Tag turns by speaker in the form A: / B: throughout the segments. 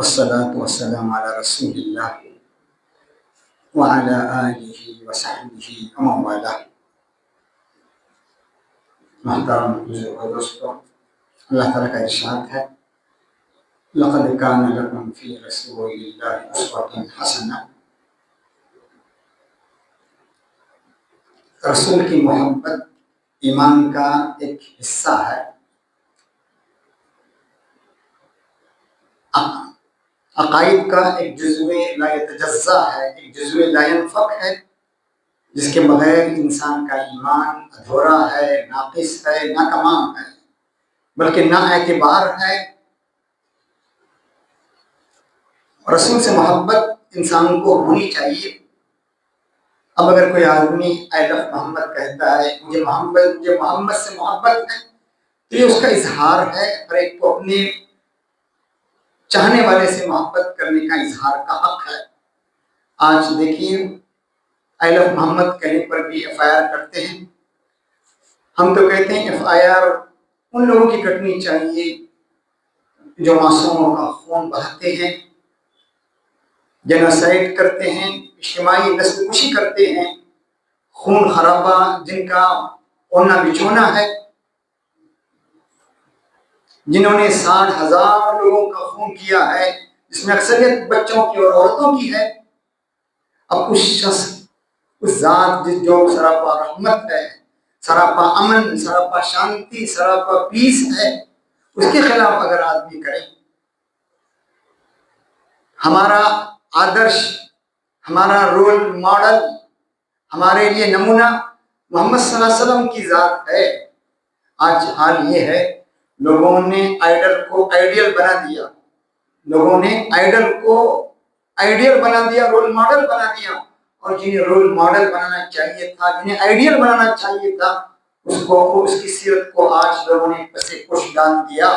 A: والصلاة والسلام على رسول اللہ وعلى آلہ وصحبہ ومن والاه۔ محترم بزرگ و دوستو، اللہ تعالیٰ کا ارشاد ہے لَقَدْ كَانَ لَكُمْ فِي رَسُولِ اللَّهِ أُسْوَةٌ حَسَنَةٌ۔ رسول کی محبت ایمان کا ایک حصہ ہے، عقائد کا ایک جزو لا یتجزا ہے، ایک جزو لا ينفک ہے، جس کے بغیر انسان کا ایمان ادھورا ہے، ناقص ہے، ناکمال ہے، بلکہ نا اعتبار ہے۔ رسول سے محبت انسان کو ہونی چاہیے۔ اب اگر کوئی آدمی آئی لو محمد کہتا ہے، مجھے محمد سے محبت ہے، تو یہ اس کا اظہار ہے۔ ہر ایک کو اپنے چاہنے والے سے محبت کرنے کا اظہار کا حق ہے۔ آج دیکھیے آئی لو محمد کہنے پر بھی ایف آئی آر کرتے ہیں۔ ہم تو کہتے ہیں ایف آئی آر ان لوگوں کی کٹنی چاہیے جو معصوموں کا خون بہاتے ہیں، جنوسائیڈ کرتے ہیں، اجتماعی نسل کشی کرتے ہیں، خون خرابہ جن کا ہونا بچھونا ہے، جنہوں نے 60,000 لوگوں کا خون کیا ہے، جس میں اکثریت بچوں کی اور عورتوں کی ہے۔ اب اس شخص، اس ذات جو سراپا رحمت ہے، سراپا امن، سراپا شانتی، سراپا پیس ہے، اس کے خلاف اگر آدمی کرے، ہمارا آدرش، ہمارا رول ماڈل، ہمارے لیے نمونہ محمد صلی اللہ علیہ وسلم کی ذات ہے۔ آج حال یہ ہے، لوگوں نے آئیڈل کو آئیڈیل بنا دیا، لوگوں نے آئیڈل کو آئیڈیل بنا دیا، رول ماڈل بنا دیا، اور جنہیں رول ماڈل بنانا چاہیے تھا، جنہیں آئیڈیل بنانا چاہیے تھا، اس کی سیرت کو آج لوگوں نے پسے پش ڈال دیا۔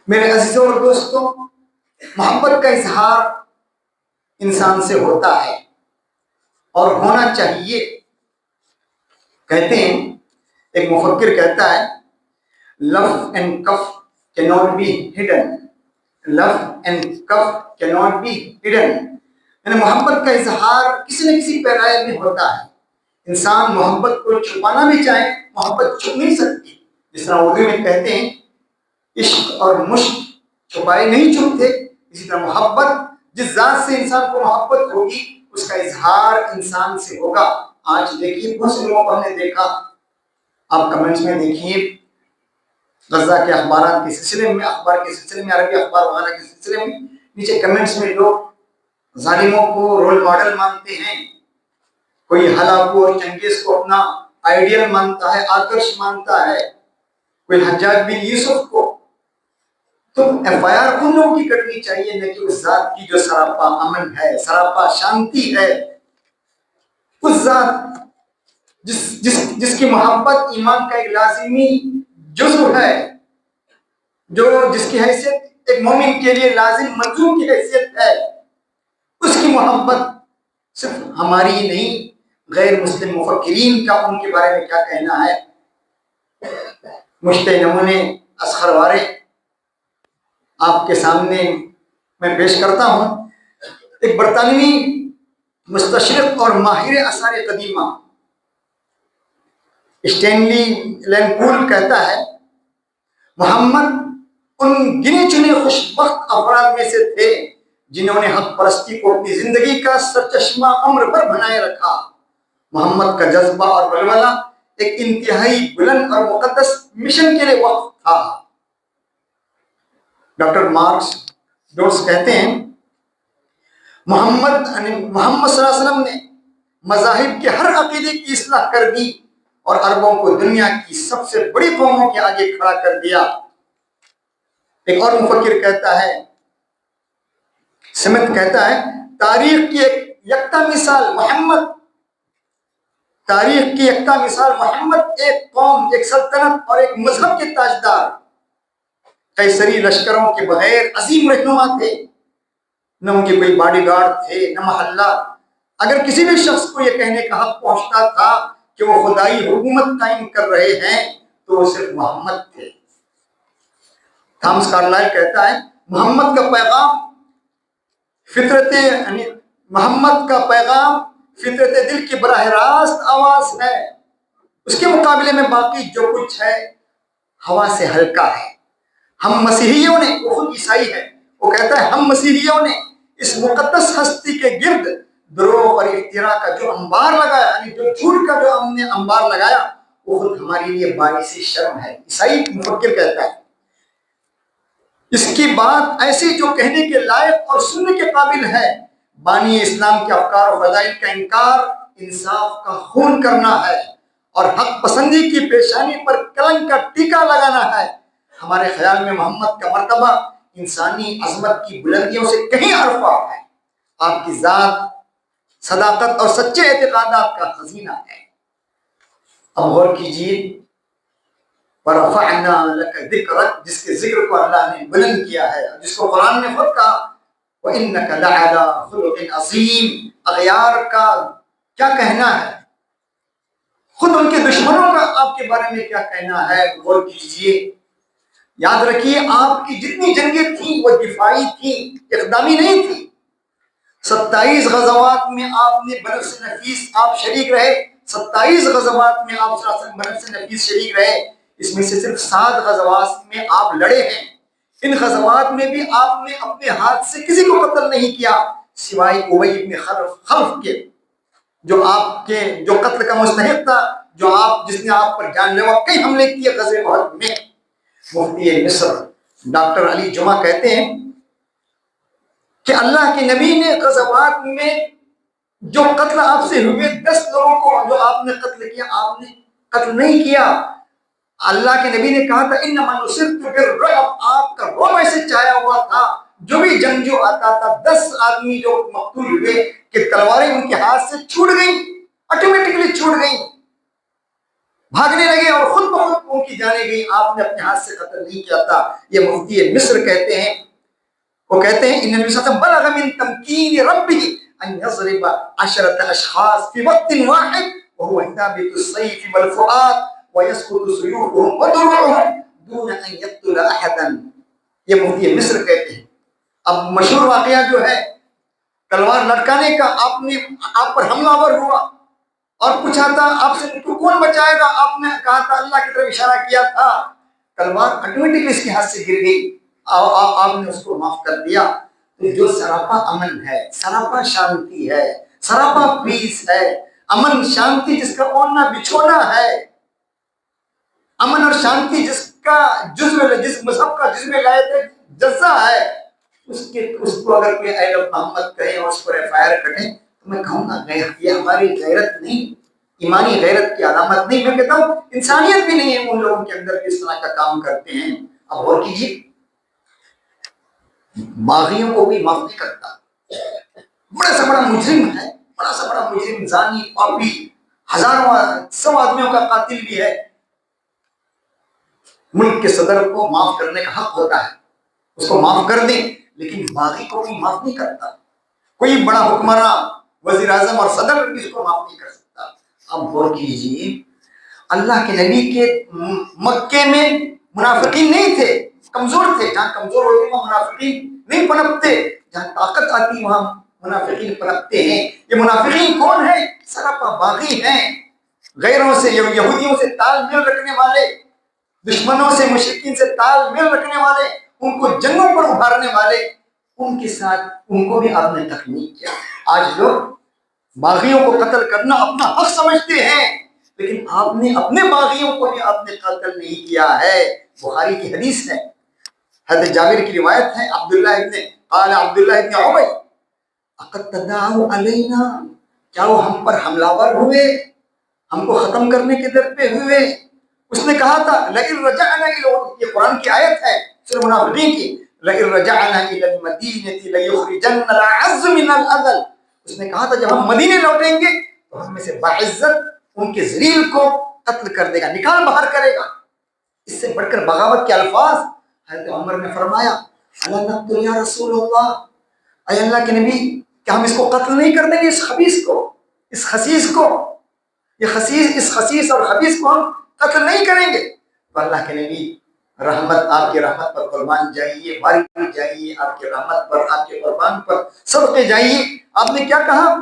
A: میرے عزیزوں اور دوستوں، محبت کا اظہار انسان سے ہوتا ہے اور ہونا چاہیے۔ کہتے ہیں، ایک مفکر کہتا ہے، love and cuff cannot be hidden. Love and cuff cannot be hidden. یعنی محبت کا اظہار کسی نہ کسی پیرائے میں ہوتا ہے۔ انسان محبت کو چھپانا بھی چاہے، محبت چھپ نہیں سکتی۔ جس طرح اردو میں کہتے ہیں، عشق اور مشق چھپائے نہیں چھپتے، اسی طرح محبت، جس ذات سے انسان کو محبت ہوگی، اس کا اظہار انسان سے ہوگا۔ آج دیکھیے بہت سے لوگوں کو ہم نے دیکھا، آپ کمنٹس میں دیکھیے، غزہ کے اخبارات کے سلسلے میں، اخبار کے سلسلے میں، عربی اخبار وغیرہ کے سلسلے میں، نیچے کمنٹس میں لوگ ظالموں کو رول ماڈل مانتے ہیں۔ کوئی ہلاکو اور چنگیز کو اپنا آئیڈیل مانتا ہے، آدرش مانتا ہے، کوئی حجاج بن یوسف کو۔ تو ایف آئی آر ان لوگوں کی کٹنی چاہیے، نہ کہ اس ذات کی جو سراپا امن ہے، سراپا شانتی ہے، اس ذات جس کی محبت ایمان کا ایک لازمی جزو ہے، جس کی حیثیت ایک مومن کے لیے لازم ملزوم کی حیثیت ہے۔ اس کی محبت صرف ہماری ہی نہیں، غیر مسلم مفکرین کا ان کے بارے میں کیا کہنا ہے۔ مشتہ نمونے اصغر وارے آپ کے سامنے میں پیش کرتا ہوں۔ ایک برطانوی مستشرق اور ماہر آثار قدیمہ اسٹینلی لینکول کہتا ہے، محمد ان گنے چنے خوش بخت افراد میں سے تھے جنہوں نے حق پرستی کو اپنی زندگی کا سرچشمہ امر پر بنائے رکھا۔ محمد کا جذبہ اور ولولہ ایک انتہائی بلند اور مقدس مشن کے لیے وقف تھا۔ ڈاکٹر مارکس ڈوٹس کہتے ہیں، محمد صلی اللہ علیہ وسلم نے مذاہب کے ہر عقیدے کی اصلاح کر دی اور عربوں کو دنیا کی سب سے بڑی قوموں کے آگے کھڑا کر دیا۔ ایک اور مفکر کہتا ہے، سمتھ کہتا ہے، تاریخ کی ایک یکتا مثال محمد، تاریخ کی یکتا مثال محمد ایک قوم، ایک سلطنت اور ایک مذہب کے تاجدار، قیصری لشکروں کے بغیر عظیم رہنما تھے، نہ ان کے کوئی باڈی گارڈ تھے، نہ محلہ۔ اگر کسی بھی شخص کو یہ کہنے کا حق پہنچتا تھا کہ وہ خدائی حکومت قائم کر رہے ہیں، تو وہ صرف محمد تھے۔ تھامس کارلائل کہتا ہے، محمد کا پیغام فطرت یعنی محمد کا پیغام فطرت دل کی براہ راست آواز ہے، اس کے مقابلے میں باقی جو کچھ ہے ہوا سے ہلکا ہے۔ ہم مسیحیوں نے، وہ خود عیسائی ہے، وہ کہتا ہے ہم مسیحیوں نے اس مقدس ہستی کے گرد دروغ اور افتراء کا جو انبار لگایا، یعنی جو جھوٹ کا جو ہم نے انبار لگایا، وہ خود ہمارے لیے باعث شرم ہے۔ عیسائی مفکر کہتا ہے اس کی بات ایسی جو کہنے کے لائق اور سننے کے قابل ہے۔ بانی اسلام کے افکار و فضائل کا انکار انصاف کا خون کرنا ہے اور حق پسندی کی پیشانی پر کلنک کا ٹیکا لگانا ہے۔ ہمارے خیال میں محمد کا مرتبہ انسانی عظمت کی بلندیوں سے کہیں ارفع ہے۔ آپ کی ذات صداقت اور سچے اعتقادات کا خزینہ ہے۔ اب غور کیجیے، وَرَفَعْنَا لَكَ ذِكْرَكَ، جس کے ذکر کو اللہ نے بلند کیا ہے، جس کو قرآن نے خود کہا وَإِنَّكَ لَعَلَىٰ خُلُقٍ عَظِيمٍ۔ اغیار کا کیا کہنا ہے، خود ان کے دشمنوں کا آپ کے بارے میں کیا کہنا ہے، غور کیجیے۔ یاد رکھیے آپ کی جتنی جنگیں تھیں وہ دفاعی تھیں، اقدامی نہیں تھی۔ 27 غزوات میں آپ نے بنفس نفیس آپ شریک رہے، 27 غزوات میں آپ بنفس نفیس شریک رہے، اس میں سے صرف 7 غزوات میں آپ لڑے ہیں۔ ان غزوات میں بھی آپ نے اپنے ہاتھ سے کسی کو قتل نہیں کیا سوائے ابی بن خلف کے، جو آپ کے جو قتل کا مستحق تھا، جس نے آپ پر جان لیوا کئی حملے کیے غزوہ احد میں۔ مفتی مصر ڈاکٹر علی جمعہ کہتے ہیں کہ اللہ کے نبی نے غزوات میں جو قتل آپ سے ہوئے 10 لوگوں کو جو آپ نے قتل کیا، آپ نے قتل نہیں کیا۔ اللہ کے نبی نے کہا تھا انما نصرت بالرعب، آپ کا روب ایسے چایا ہوا تھا، جو بھی جنگجو آتا تھا 10 آدمی جو مقتول ہوئے کہ تلواریں ان کے ہاتھ سے چھوٹ گئیں، آٹومیٹکلی چھوٹ گئیں، بھاگنے لگے اور خود بخود ان کی جانیں گئی، آپ نے اپنے ہاتھ سے قتل نہیں کیا تھا۔ یہ مفتی مصر کہتے ہیں، وہ کہتے ہیں ان النبی صلی اللہ علیہ وسلم بلغ من تمکین ربه ان يضرب 10 اشخاص في وقت واحد وهو ثابت السيف والفؤاد ويسقط سيوفهم ودروعهم دون ان يقتل احدا۔ یہ مفتی مصر کہتے ہیں۔ اب مشہور واقعہ جو ہے تلوار لٹکانے کا، آپ پر حملہ آور ہوا اور پوچھا تھا آپ سے تو کون بچائے گا، آپ نے کہا تھا اللہ کی طرف اشارہ کیا تھا، تلوار آٹومیٹکلی اس کے ہاتھ سے گر گئی، آپ نے اس کو معاف کر دیا۔ تو جو سراپا امن ہے، سراپا شانتی ہے، سراپا پیس ہے، امن شانتی جس کا اوڑھنا بچھونا ہے، امن اور شانتی جس مذہب کا جس میں لائے تھے جزا ہے، اس کو اگر کوئی اہل محمد کہے اور اس پر FIR کٹے تو میں کہوں گا یہ ہماری غیرت نہیں، ایمانی غیرت کی علامت نہیں، میں کہتا ہوں انسانیت بھی نہیں ہے ان لوگوں کے اندر اس طرح کا کام کرتے ہیں۔ اب غور کیجیے، باغیوں کو بھی معاف نہیں کرتا، بڑا سا بڑا مجرم ہے، بڑا سا بڑا مجرم، زانی، پاپی، ہزاروں 100 آدمیوں کا قاتل بھی ہے، ملک کے صدر کو معاف کرنے کا حق ہوتا ہے، اس کو معاف کر دیں، لیکن باغی کو بھی معاف نہیں کرتا۔ کوئی بڑا حکمراں، وزیر اعظم اور صدر بھی اس کو معاف نہیں کر سکتا۔ اب غور کیجیے، اللہ کے نبی کے مکے میں منافقین نہیں تھے، کمزور تھے، جہاں کمزور ہوتے وہاں منافقین نہیں پنپتے، جہاں طاقت آتی وہاں منافقین پنپتے ہیں۔ یہ منافقین کون ہیں؟ سراپا باغی ہیں، غیروں سے، یہودیوں سے تال میل رکھنے والے، دشمنوں سے، مشرکین سے تال میل رکھنے والے، ان کو جنگوں پر ابھارنے والے، ان کے ساتھ ان کو بھی آپ نے تخلیق کیا۔ آج لوگ باغیوں کو قتل کرنا اپنا حق سمجھتے ہیں، لیکن آپ نے اپنے باغیوں کو بھی آپ نے قتل نہیں کیا ہے۔ بخاری کی حدیث ہے، حضرت جابر کی روایت ہے، قال عبداللہ ابن عبی اقد تداعوا علینا، کیا وہ ہم پر حملہ آور ہوئے، ہم کو ختم کرنے کے در پہ ہوئے؟ اس نے کہا تھا لئن رجعنا الى، یہ قرآن کی آیت ہے سورہ منافقین کی، لئن رجعنا الى المدینہ لیخرجن الأعز من الأذل، اس نے کہا تھا جب ہم مدینے لوٹیں گے تو ہم میں سے باعزت ان کے ذلیل کو قتل کر دے گا، نکال باہر کرے گا۔ اس سے بڑھ کر بغاوت کے الفاظ حضرت عمر نے فرمایا الا نقتل یا رسول اللہ، اے اللہ کے نبی کیا ہم اس کو قتل نہیں کر دیں گے، اس خبیث کو، اس خسیس کو، اس خسیس اور خبیث کو ہم قتل نہیں کریں گے؟ تو اللہ کے نبی رحمت آپ کی رحمت پر قربان جائیے، واری جائیے آپ کی رحمت پر، آپ کے قربان پر صدقے جائیے۔ آپ نے کیا کہا؟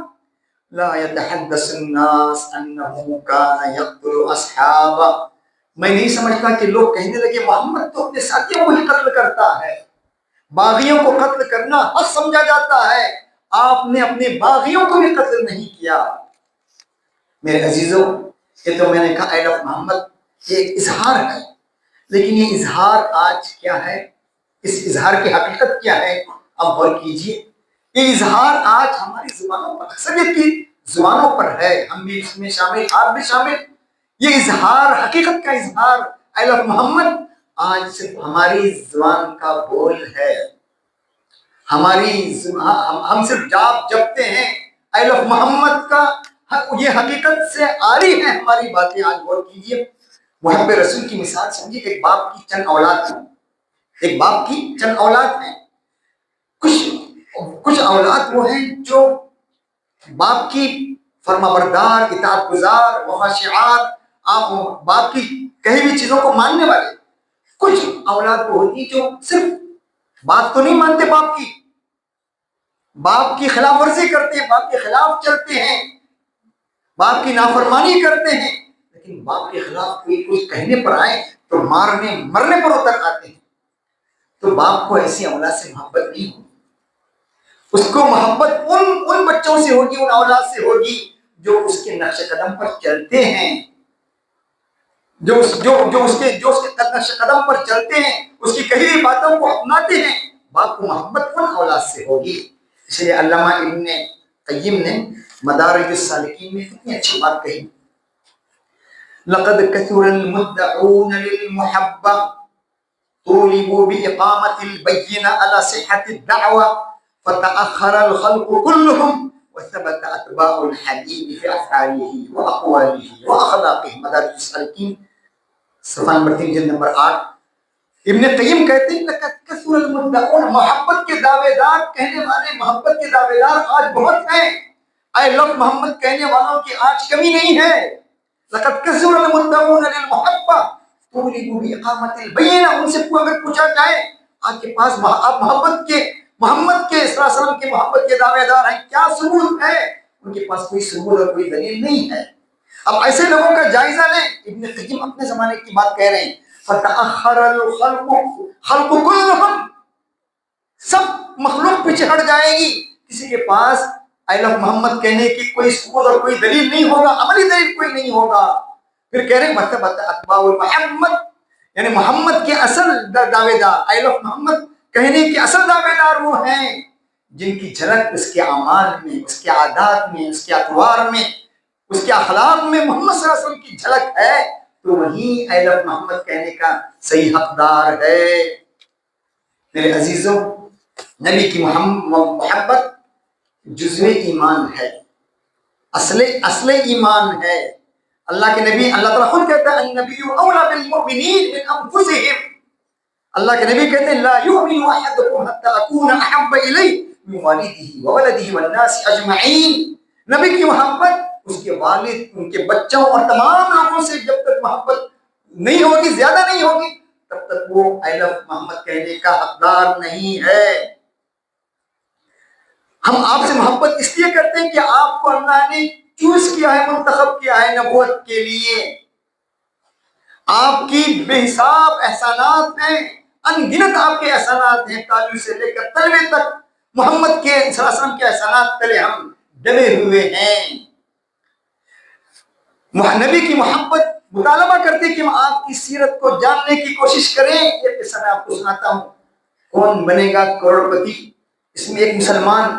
A: لا يتحدث الناس انه كان يقتل اصحابه۔ میں نہیں سمجھتا کہ لوگ کہنے لگے محمد تو اپنے ساتھیوں کو ہی قتل کرتا ہے، باغیوں کو قتل کرنا حق سمجھا جاتا ہے، آپ نے اپنے باغیوں کو بھی قتل نہیں کیا۔ میرے عزیزوں، یہ تو میں نے کہا اے لفظ محمد یہ ایک اظہار ہے، لیکن یہ اظہار آج کیا ہے؟ اس اظہار کی حقیقت کیا ہے؟ اب غور کیجیے، یہ اظہار آج ہماری زبانوں پر، اکثریت کی زبانوں پر ہے، ہم بھی اس میں شامل، آپ بھی شامل۔ یہ اظہار، حقیقت کا اظہار اے لفظ محمد آج صرف ہماری زبان کا بول ہے، ہم صرف جپتے ہیں اے لفظ محمد کا، یہ حقیقت سے عاری ہے ہماری باتیں۔ آج غور کیجیے، محب رسول کی مثال سمجھیے، ایک باپ کی چند اولاد ہیں، ایک باپ کی چند اولاد ہیں، کچھ اولاد وہ ہیں جو باپ کی فرما بردار، اطاعت گزار، وفاشعار، آپ باپ کی کہی ہوئی چیزوں کو ماننے والے۔ کچھ اولاد وہ ہوتی جو صرف بات تو نہیں مانتے باپ کی خلاف ورزی کرتے ہیں، باپ کے خلاف چلتے ہیں، باپ کی نافرمانی کرتے ہیں، لیکن باپ کے خلاف کوئی کچھ کہنے پر آئے تو مارنے مرنے پر اتر آتے ہیں۔ تو باپ کو ایسی اولاد سے محبت نہیں ہوگی، اس کو محبت ان بچوں سے ہوگی، ان اولاد سے ہوگی جو اس کے نقش قدم پر چلتے ہیں، جو اس کے نقش قدم پر چلتے ہیں، اس کی کہی ہوئی باتوں کو اپناتے ہیں۔ باپ کو محبت ان اولاد سے ہوگی۔ اس لیے علامہ ابن قیم نے مدارج السالکین میں کتنی اچھی بات کہی، لقد كثر المدعون للمحبة طولبوا بإقامة البينة على صحة الدعوة فتأخر الخلق كلهم وثبت أتباع الحبيب في أفعاله وأقواله وأخلاقه۔ مدارج السالکین صفحہ نمبر 3 جلد نمبر 8۔ ابن قیم کہتے ہیں لقد كثر المدعون، محبت کے دعوے دار کہنے والے، محبت کے دعوے دار آج بہت ہیں، اے لفظ محمد کہنے والوں کی آج کمی نہیں ہے۔ لقد كثر المدعون للمحبة طولبوا بإقامة البينة، ان سے اگر پوچھا جائے آپ کے پاس آپ محمد کے صلی اللہ علیہ وسلم کے محبت کے دعوے دار ہیں، کیا ثبوت ہے؟ ان کے پاس کوئی ثبوت اور کوئی دلیل نہیں ہے۔ اب ایسے لوگوں کا جائزہ لیں، ابن قیم اپنے زمانے کی بات کہہ رہے ہیں، فتأخر الخلق، خلق كلهم، سب مخلوق پیچھے ہٹ جائے گی، کسی کے پاس اے لفظ محمد کہنے کی کوئی ثبوت اور کوئی دلیل نہیں ہوگا، عملی دلیل کوئی نہیں ہوگا۔ پھر کہہ رہے ہیں مثبت اتباع محمد، یعنی محمد کے اصل دعوے دار، اے لفظ محمد کہنے کے اصل دعوے دار وہ ہیں جن کی جھلک اس کے اعمال میں، اس کے عادات میں، اس کے اطوار میں، اس کے اخلاق میں محمد صلی اللہ علیہ وسلم کی جھلک ہے، تو وہی اے لفظ محمد کہنے کا صحیح حقدار ہے۔ میرے عزیزوں، نبی کی محبت جزو ایمان ہے، اصل ایمان ہے۔ اللہ کے نبی، اللہ تعالیٰ خود کہتا ہے النبی اولیٰ بالمؤمنین من انفسہم، اللہ کے نبی کہتے ہیں لا یؤمن احدکم حتی اکون احب الیہ من والدہ وولدہ والناس اجمعین۔ نبی کی محبت اس کے والد، ان کے بچوں اور تمام لوگوں سے جب تک محبت نہیں ہوگی، زیادہ نہیں ہوگی، تب تک وہ اے لفظ محمد کہنے کا حقدار نہیں ہے۔ ہم آپ سے محبت اس لیے کرتے ہیں کہ آپ کو اللہ نے چوز کیا ہے، منتخب کیا ہے نبوت کے لیے۔ آپ کی بے حساب احسانات ہیں، ان گنت آپ کے احسانات ہیں، تعلیم سے لے کر تلوے تک محمد کے صلی اللہ علیہ وسلم کے احسانات تلے ہم دبے ہوئے ہیں۔ نبی کی محبت مطالبہ کرتے کہ ہم آپ کی سیرت کو جاننے کی کوشش کریں۔ یہ قصہ میں آپ کو سناتا ہوں، کون بنے گا کروڑپتی، اس میں ایک مسلمان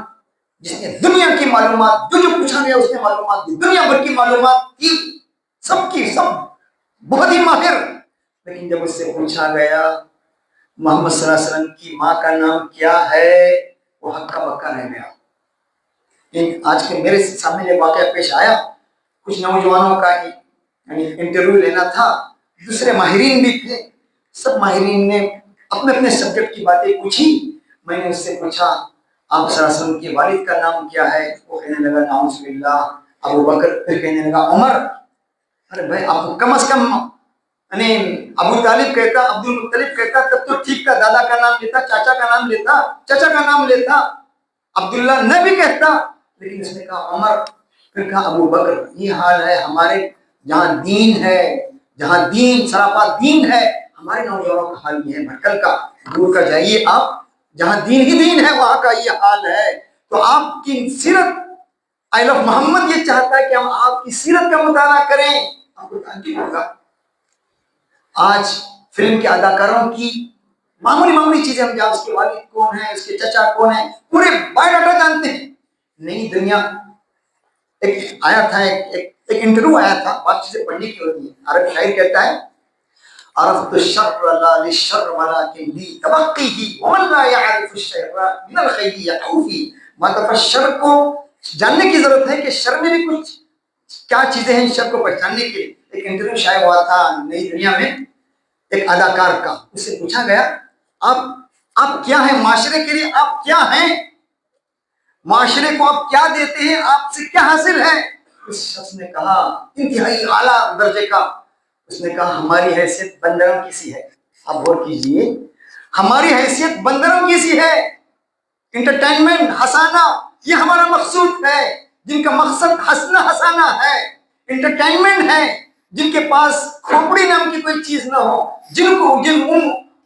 A: جس نے دنیا کی معلومات، جو پوچھا گیا اس نے معلومات دی، دنیا بھر کی معلومات تھی، سب بہت ہی ماہر، لیکن جب اس سے پوچھا گیا محمد صلی اللہ علیہ وسلم کی ماں کا نام کیا ہے، وہ ہکا بکا رہ گیا۔ آج کے میرے سامنے یہ واقعہ پیش آیا، کچھ نوجوانوں کا انٹرویو لینا تھا، دوسرے ماہرین بھی تھے، سب ماہرین نے اپنے اپنے سبجیکٹ کی باتیں پوچھی۔ میں نے اس سے پوچھا آپ صلی اللہ علیہ وسلم کے والد کا نام کیا ہے؟ وہ کہنے لگا نعوذ باللہ ابو بکر، پھر کہنے لگا عمر۔ ارے بھائی آپ کو کم از کم ابو طالب کہتا, عبد المطلب کہتا تب تو ٹھیک تھا, دادا کا نام لیتا, چاچا کا نام لیتا, چچا کا نام لیتا, عبداللہ نہ بھی کہتا, لیکن اس نے کہا عمر, پھر کہا ابو بکر. یہ حال ہے ہمارے جہاں دین ہے, جہاں دین سراپا دین ہے, ہمارے نوجوانوں کا حال یہ ہے بھٹکل کا. دور کا جائیے آپ, جہاں دین ہی دین ہے وہاں کا یہ حال ہے. تو آپ کی سیرت, آئی لو محمد یہ چاہتا ہے کہ ہم آپ کی سیرت کا مطالعہ کریں. آپ کو تعجب ہوگا آج فلم کے اداکاروں کی معمولی معمولی چیزیں ہم جانتے, اس کے والد کون ہیں, اس کے چچا کون ہیں, پورے بایو ڈاٹا جانتے ہیں. نئی دنیا ایک آیا تھا, ایک انٹرویو آیا تھا, بات چیزیں پڑھنے کی ہوتی ہیں. عربی شاعر کہتا ہے عرفت الشر لا للشر ولكن لي تبقيه ومن لا يعرف الشر من الخير يقع فيه. مطلب شر کو جاننے کی ضرورت ہے کہ شر میں بھی کچھ کیا چیزیں ہیں شر کو پہچاننے کے لیے. ایک انٹرویو شائع ہوا تھا نئی دنیا میں ایک اداکار کا. اس سے پوچھا گیا آپ کیا ہیں معاشرے کے لیے, آپ کیا ہیں, معاشرے کو آپ کیا دیتے ہیں, آپ سے کیا حاصل ہے. اس شخص نے کہا انتہائی اعلیٰ درجے کا, اس نے کہا ہماری حیثیت بندروں کی سی ہے. آپ غور کیجئے, ہماری حیثیت بندروں کی سی ہے. انٹرٹینمنٹ, ہنسانا, یہ ہمارا مقصود ہے. جن کا مقصد ہنسنا ہنسانا ہے, انٹرٹینمنٹ ہے, جن کے پاس کھوپڑی نام کی کوئی چیز نہ ہو,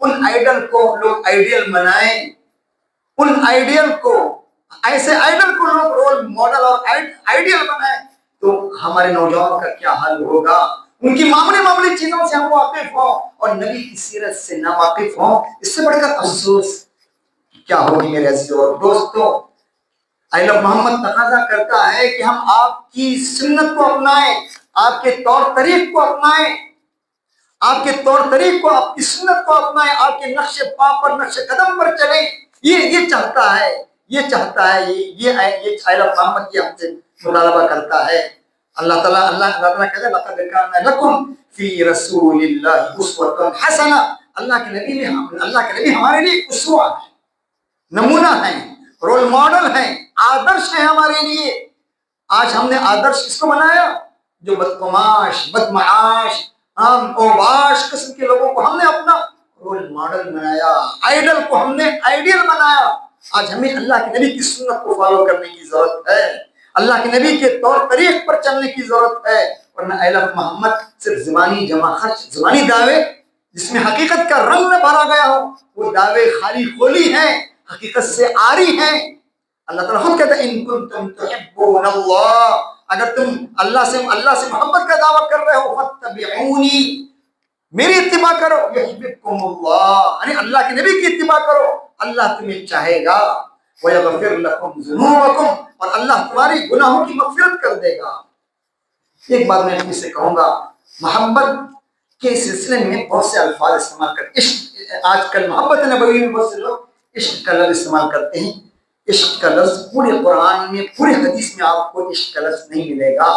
A: ان آئیڈل کو لوگ آئیڈیل بنائیں, ان آئیڈیل کو, ایسے آئیڈل کو لوگ رول ماڈل اور آئیڈیل بنائیں, تو ہمارے نوجوانوں کا کیا حال ہوگا. ان کی معمولی معمولی چیزوں سے ہم واقف ہوں اور نبی کی سیرت سے ناواقف ہوں, اس سے بڑھ کر افسوس کیا ہوگی میرے عزیزوں اور دوستوں. اہل محمد تقاضا کرتا ہے کہ ہم آپ کی سنت کو اپنائیں, آپ کے طور طریق کو اپنائیں, آپ کے طور طریق کو, آپ کی سنت کو اپنائیں, آپ کے نقش پا پر, نقش قدم پر چلیں. یہ چاہتا ہے, یہ اہل محمد یہ ہم سے مطالبہ کرتا ہے. اللہ تعالیٰ کہتا ہے لقد کان لکم فی رسول اللہ اسوۃ حسنہ. اللہ کے نبی ہمارے لیے اسوہ ہے, نمونہ ہیں, رول ماڈل ہیں, آدرش ہیں ہمارے لیے. آج ہم نے آدرش کس کو بنایا, جو بدقماش, بدمعاش, اوباش قسم کے لوگوں کو ہم نے اپنا رول ماڈل بنایا, آئیڈل کو ہم نے آئیڈیل بنایا. آج ہمیں اللہ کے نبی کی سنت کو فالو کرنے کی ضرورت ہے, اللہ کے نبی کے طور طریق پر چلنے کی ضرورت ہے. ورنہ اہل محمد صرف زبانی جمع خرچ, زبانی دعوے جس میں حقیقت کا رنگ نہ بھرا گیا ہو, وہ دعوے خالی خولی ہیں, حقیقت سے آری ہیں. اللہ تعالیٰ خود کہتا ہے ان کنتم تحبون اللہ, اگر تم اللہ سے محبت کا دعویٰ کر رہے ہو فاتبعونی, میری اتباع کرو, یحببکم اللہ, یعنی اللہ کے نبی کی اتباع کرو, اللہ تمہیں چاہے گا. وَيَغْفِرْ لَكُمْ ذُنُوبَكُمْ, اور اللہ تمہاری گناہوں کی مغفرت کر دے گا. ایک بات میں تم سے کہوں گا, محبت کے سلسلے میں بہت سے الفاظ استعمال کرتے ہیں. آج کل محبت نبوی میں بہت سے لوگ عشق کا لفظ استعمال کرتے ہیں. عشق کا لفظ پورے قرآن میں, پورے حدیث میں آپ کو عشق کا لفظ نہیں ملے گا.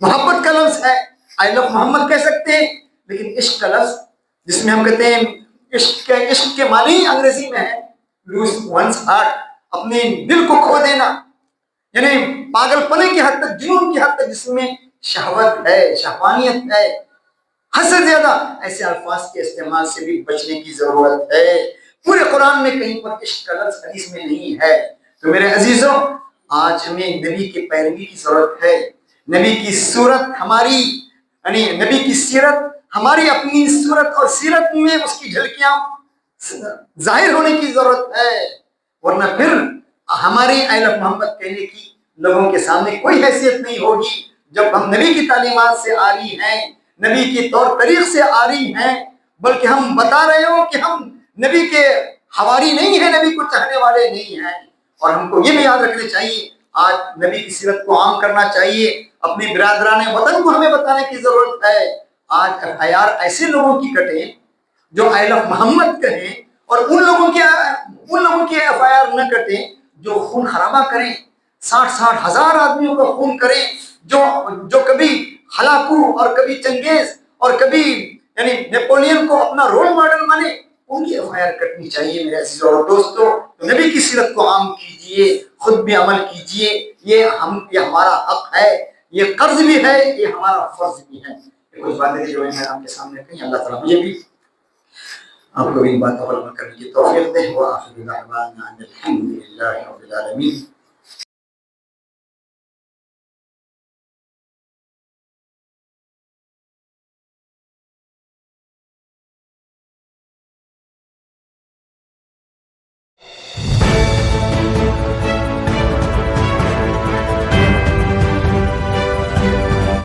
A: محبت کا لفظ ہے, آئی لو محمد کہہ سکتے ہیں, لیکن عشق کا لفظ جس میں ہم کہتے ہیں عشق کے معنی انگریزی میں ہے lose one's heart, اپنے دل کو کھو دینا, یعنی پاگل پنے کی حد تک, جنون کی حد تک, جس میں شہوت ہے, شہوانیت ہے, حد سے زیادہ. ایسے الفاظ کے استعمال سے بھی بچنے کی ضرورت ہے. پورے قرآن میں کہیں پر عشق کا لفظ حدیث میں نہیں ہے. تو میرے عزیزوں, آج ہمیں نبی کی پیروی کی ضرورت ہے. نبی کی صورت ہماری, یعنی نبی کی سیرت ہماری اپنی صورت اور سیرت میں اس کی جھلکیاں ظاہر ہونے کی ضرورت ہے. ورنہ پھر ہماری اہل محمد کہنے کی لوگوں کے سامنے کوئی حیثیت نہیں ہوگی. جب ہم نبی کی تعلیمات سے آری ہیں, نبی کے طور طریق سے آری ہیں, بلکہ ہم بتا رہے ہوں کہ ہم نبی کے حواری نہیں ہیں, نبی کو چاہنے والے نہیں ہیں. اور ہم کو یہ بھی یاد رکھنا چاہیے, آج نبی کی سیرت کو عام کرنا چاہیے, اپنے برادران وطن کو ہمیں بتانے کی ضرورت ہے. آج FIR ایسے لوگوں کی کٹیں جو اہل محمد کہیں, اور ان لوگوں کی FIR نہ کٹیں جو خون خرابہ کریں, 60 ہزار آدمیوں کا خون کریں, جو کبھی ہلاکو اور کبھی چنگیز اور کبھی یعنی نیپولین کو اپنا رول ماڈل مانے. ان کی FIR کٹنی چاہیے میرے عزیزوں اور دوستوں. نبی کی سیرت کو عام کیجئے, خود بھی عمل کیجئے. یہ ہمارا حق ہے, یہ قرض بھی ہے, یہ ہمارا فرض بھی ہے. یہ کچھ باتیں جو میں نے آپ کے سامنے کہیں، اللہ تعالیٰ مجھے بھی آپ کو بھی ان باتوں پر عمل کرنے کی توفیق دے. وآخر دعوانا ان الحمد للہ رب العالمین.